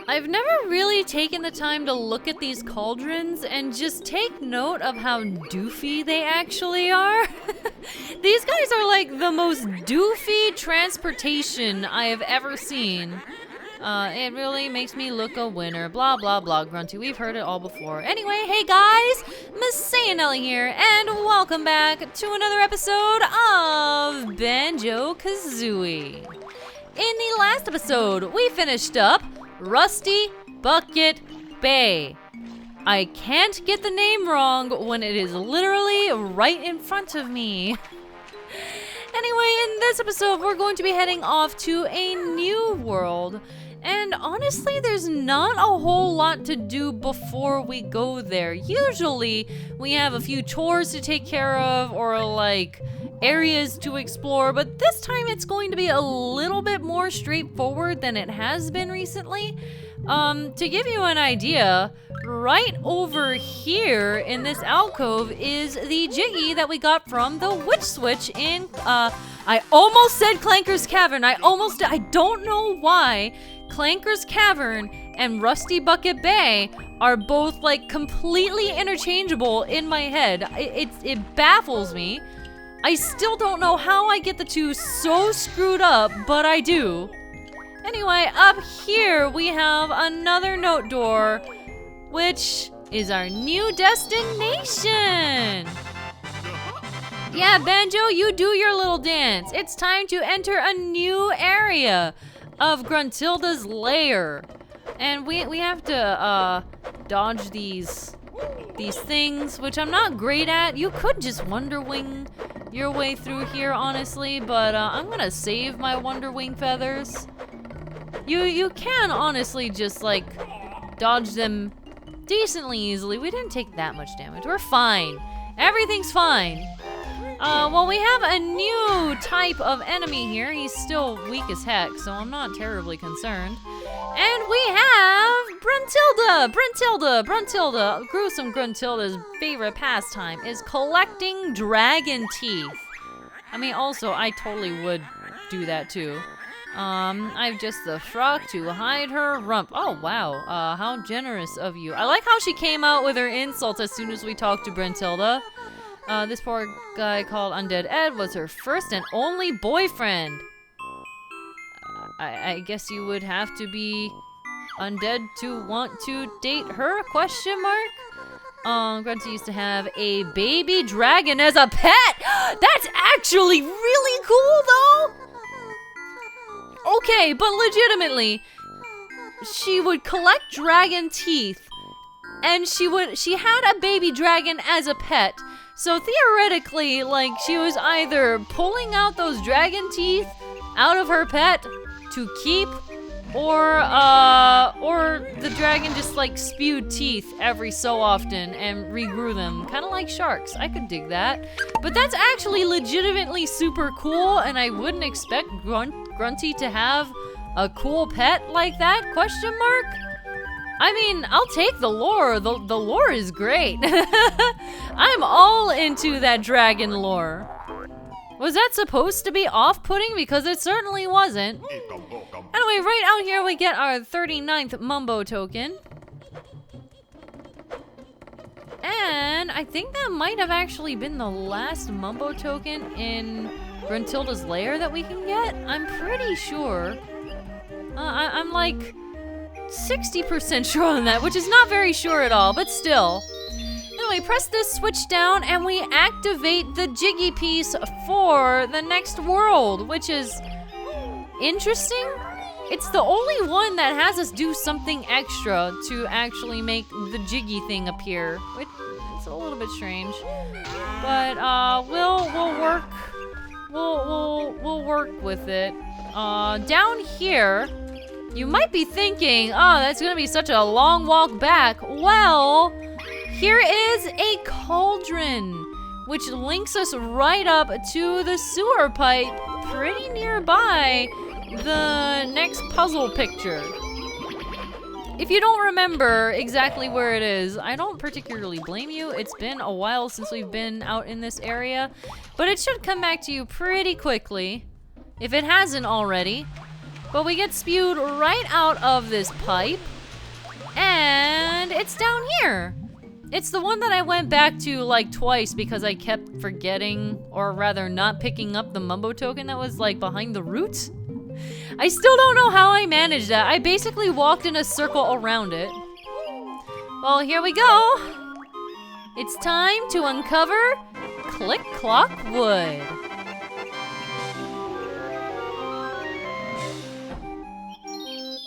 I've never really taken the time to look at these cauldrons and just take note of how doofy they actually are. These guys are like the most doofy transportation I have ever seen. It really makes me look a winner. Blah, blah, blah, Grunty. We've heard it all before. Anyway, hey guys, MasaeAnela here, and welcome back to another episode of Banjo-Kazooie. In the last episode, we finished up Rusty Bucket Bay. I can't get the name wrong when it is literally right in front of me. Anyway, in this episode, we're going to be heading off to a new world. And honestly, there's not a whole lot to do before we go there. Usually, we have a few chores to take care of or like areas to explore, but this time it's going to be a little bit more straightforward than it has been recently. To give you an idea, right over here in this alcove is the Jiggy that we got from the Witch Switch in, I almost said Clanker's Cavern. I don't know why. Clanker's Cavern and Rusty Bucket Bay are both like completely interchangeable in my head. It baffles me. I still don't know how I get the two so screwed up, but I do. Anyway, up here we have another note door, which is our new destination. Yeah, Banjo, you do your little dance. It's time to enter a new area of Gruntilda's lair. And we have to dodge these things, which I'm not great at. You could just Wonder Wing your way through here, honestly, but I'm gonna save my Wonder Wing feathers. You can honestly just like dodge them decently easily. We didn't take that much damage. We're fine. Everything's fine. Well, we have a new type of enemy here. He's still weak as heck, so I'm not terribly concerned. And we have Bruntilda. Gruesome Gruntilda's favorite pastime is collecting dragon teeth. I mean, also, I totally would do that too. I've just the frock to hide her rump. Oh, wow. How generous of you. I like how she came out with her insults as soon as we talked to Bruntilda. This poor guy called Undead Ed was her first and only boyfriend. I guess you would have to be undead to want to date her, question mark? Grunty used to have a baby dragon as a pet! That's actually really cool, though! Okay, but legitimately, she would collect dragon teeth, and she had a baby dragon as a pet. So theoretically, like, she was either pulling out those dragon teeth out of her pet to keep, or the dragon just like spewed teeth every so often and regrew them, kind of like sharks. I could dig that. But that's actually legitimately super cool, and I wouldn't expect Grunty to have a cool pet like that, question mark? I mean, I'll take the lore. The lore is great. I'm all into that dragon lore. Was that supposed to be off-putting? Because it certainly wasn't. Anyway, right out here we get our 39th Mumbo token. And I think that might have actually been the last Mumbo token in Gruntilda's lair that we can get. I'm pretty sure. I'm like 60% sure on that, which is not very sure at all, but still. Anyway, press this switch down and we activate the Jiggy piece for the next world, which is interesting. It's the only one that has us do something extra to actually make the Jiggy thing appear, which is a little bit strange. But we'll work with it. Down here, you might be thinking, oh, that's gonna be such a long walk back. Well, here is a cauldron, which links us right up to the sewer pipe pretty nearby the next puzzle picture. If you don't remember exactly where it is, I don't particularly blame you. It's been a while since we've been out in this area, but it should come back to you pretty quickly, if it hasn't already. but we get spewed right out of this pipe, and it's down here. It's the one that I went back to like twice because I kept forgetting, or rather not picking up the Mumbo token that was like behind the roots. I still don't know how I managed that. I basically walked in a circle around it. Well, here we go. It's time to uncover Click Clock Wood.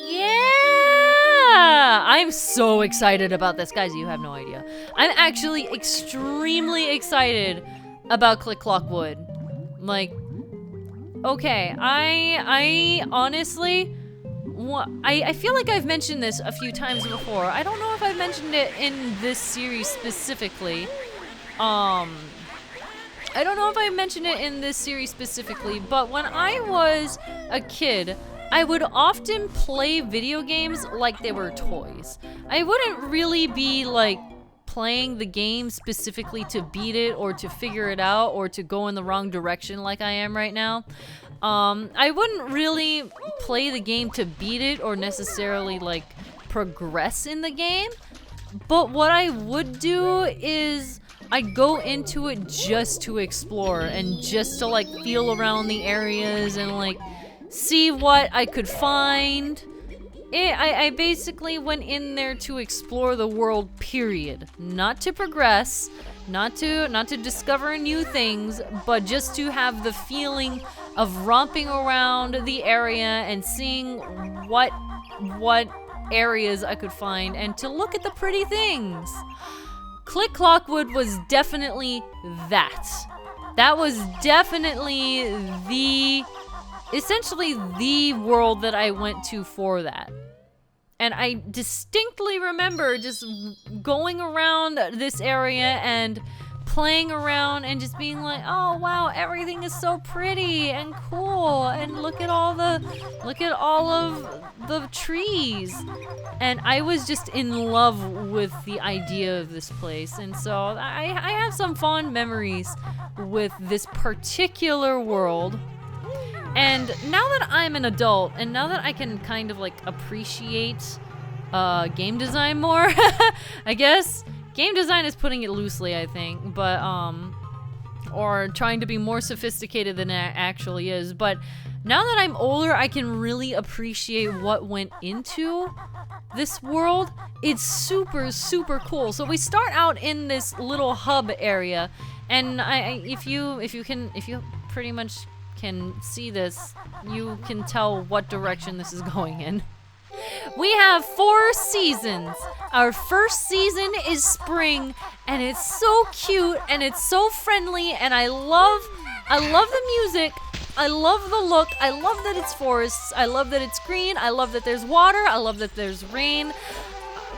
Yeah! I'm so excited about this. Guys, you have no idea. I'm actually extremely excited about Click Clock Wood. Like, okay, I honestly, I feel like I've mentioned this a few times before. I don't know if I've mentioned it in this series specifically. I don't know if I mentioned it in this series specifically, but when I was a kid, I would often play video games like they were toys. I wouldn't really be like playing the game specifically to beat it or to figure it out or to go in the wrong direction like I am right now. I wouldn't really play the game to beat it or necessarily like progress in the game. But what I would do is I'd go into it just to explore and just to like feel around the areas and like see what I could find. I basically went in there to explore the world, period. Not to progress, not to discover new things, but just to have the feeling of romping around the area and seeing what areas I could find and to look at the pretty things. Click Clock Wood was definitely that. That was definitely essentially the world that I went to for that. And I distinctly remember just going around this area and playing around and just being like, oh wow, everything is so pretty and cool, and look at all of the trees. And I was just in love with the idea of this place, and so I have some fond memories with this particular world. And now that I'm an adult, and now that I can kind of like appreciate game design more, I guess. Game design is putting it loosely, I think, but, or trying to be more sophisticated than it actually is. But now that I'm older, I can really appreciate what went into this world. It's super, super cool. So we start out in this little hub area, and if you pretty much can see this, you can tell what direction this is going in. We have 4 seasons. Our first season is spring, and it's so cute and it's so friendly, and I love the music. I love the look. I love that it's forests. I love that it's green. I love that there's water. I love that there's rain.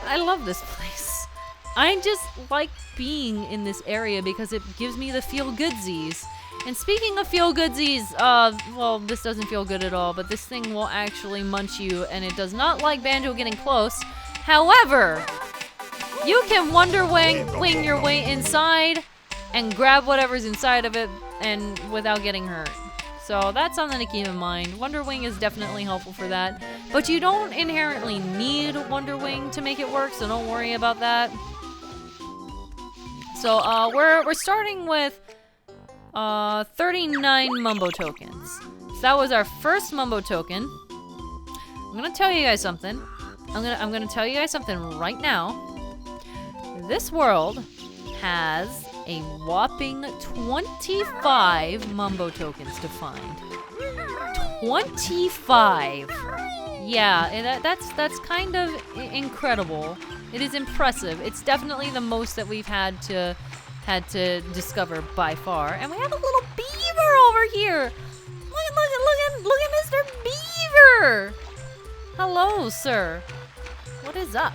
I love this place. I just like being in this area because it gives me the feel-goodsies. And speaking of feel-goodsies, well, this doesn't feel good at all, but this thing will actually munch you, and it does not like Banjo getting close. However, you can Wonder Wing your way inside and grab whatever's inside of it and without getting hurt. So that's something to keep in mind. Wonder Wing is definitely helpful for that, but you don't inherently need Wonder Wing to make it work, so don't worry about that. So we're starting with 39 Mumbo tokens. So that was our first Mumbo token. I'm gonna tell you guys something. I'm gonna tell you guys something right now. This world has a whopping 25 Mumbo tokens to find. 25. Yeah, that's kind of incredible. It is impressive. It's definitely the most that we've had to discover by far. And we have a little beaver over here. Look at Mr. Beaver. Hello, sir. What is up?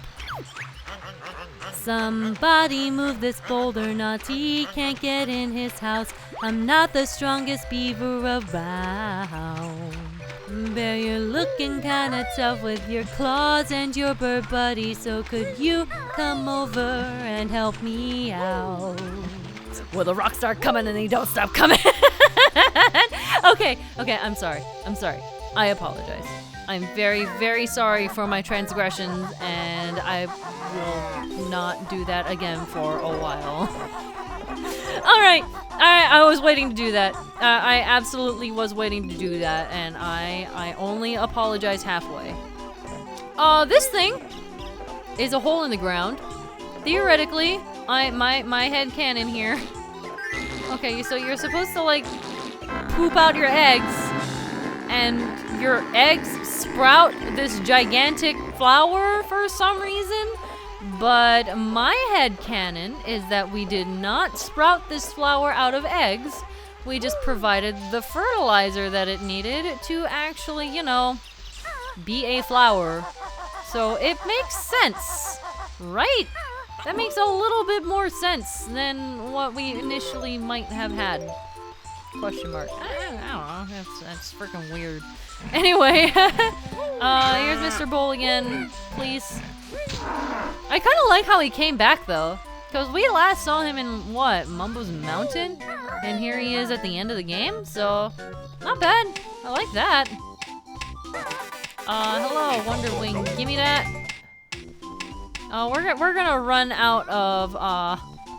Somebody move this boulder, Naughty can't get in his house. I'm not the strongest beaver around. Bear, you're looking kinda tough with your claws and your bird buddy, so could you come over and help me out? Well, the rocks start coming and they don't stop coming. Okay, I'm sorry. I apologize. I'm very, very sorry for my transgressions, and I will not do that again for a while. Alright, I was waiting to do that. I absolutely was waiting to do that, and I only apologize halfway. This thing is a hole in the ground. Theoretically, my head cannon here. Okay, so you're supposed to, like, poop out your eggs, and your eggs sprout this gigantic flower for some reason. But my headcanon is that we did not sprout this flower out of eggs. We just provided the fertilizer that it needed to actually, you know, be a flower. So it makes sense, right? That makes a little bit more sense than what we initially might have had. Question mark. I don't know. That's freaking weird. Anyway, here's Mr. Bowl again, please. I kind of like how he came back though, because we last saw him in what, Mumbo's Mountain, and here he is at the end of the game. So not bad. I like that. Hello, Wonder Wing. Give me that. We're gonna run out of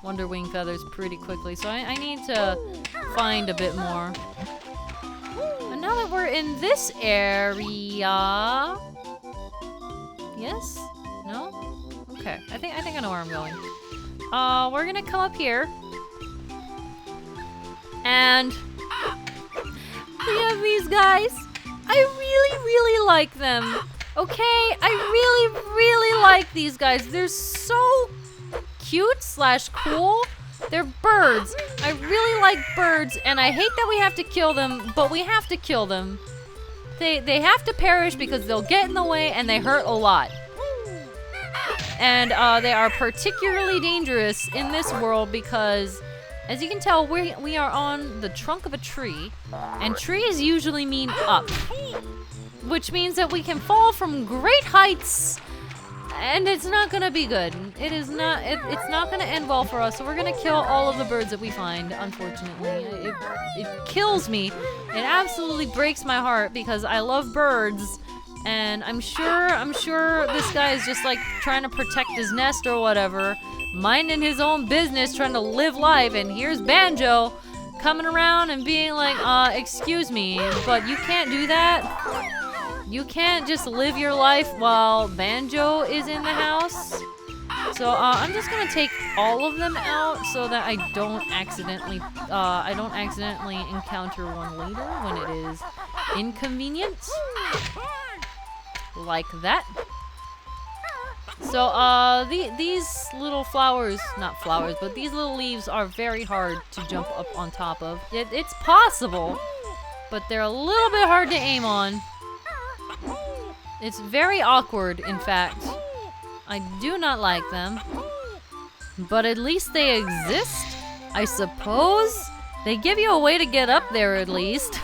Wonder Wing feathers pretty quickly, so I need to find a bit more. And now that we're in this area, yes? No? Okay, I think I know where I'm going. We're gonna come up here, and we have these guys. I really, really like them. Okay, I really, really like these guys. They're so cute / cool. They're birds. I really like birds, and I hate that we have to kill them, but we have to kill them. They have to perish because they'll get in the way and they hurt a lot. And they are particularly dangerous in this world because, as you can tell, we are on the trunk of a tree, and trees usually mean up, which means that we can fall from great heights, and it's not gonna be good. It is not. It's not gonna end well for us. So we're gonna kill all of the birds that we find. Unfortunately, it kills me. It absolutely breaks my heart because I love birds, and I'm sure this guy is just like trying to protect his nest or whatever, minding his own business, trying to live life. And here's Banjo coming around and being like, excuse me, but you can't do that. You can't just live your life while Banjo is in the house. So I'm just gonna take all of them out so that I don't accidentally encounter one later when it is inconvenient. Like that. So these little flowers, not flowers, but these little leaves are very hard to jump up on top of. It's possible, but they're a little bit hard to aim on. It's very awkward, in fact. I do not like them. But at least they exist, I suppose? They give you a way to get up there, at least.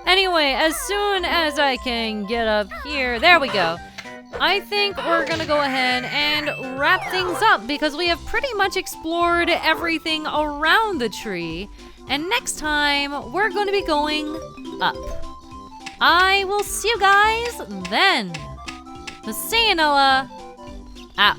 Anyway, as soon as I can get up here, there we go. I think we're gonna go ahead and wrap things up because we have pretty much explored everything around the tree. And next time, we're gonna be going up. I will see you guys then. MasaeAnela out.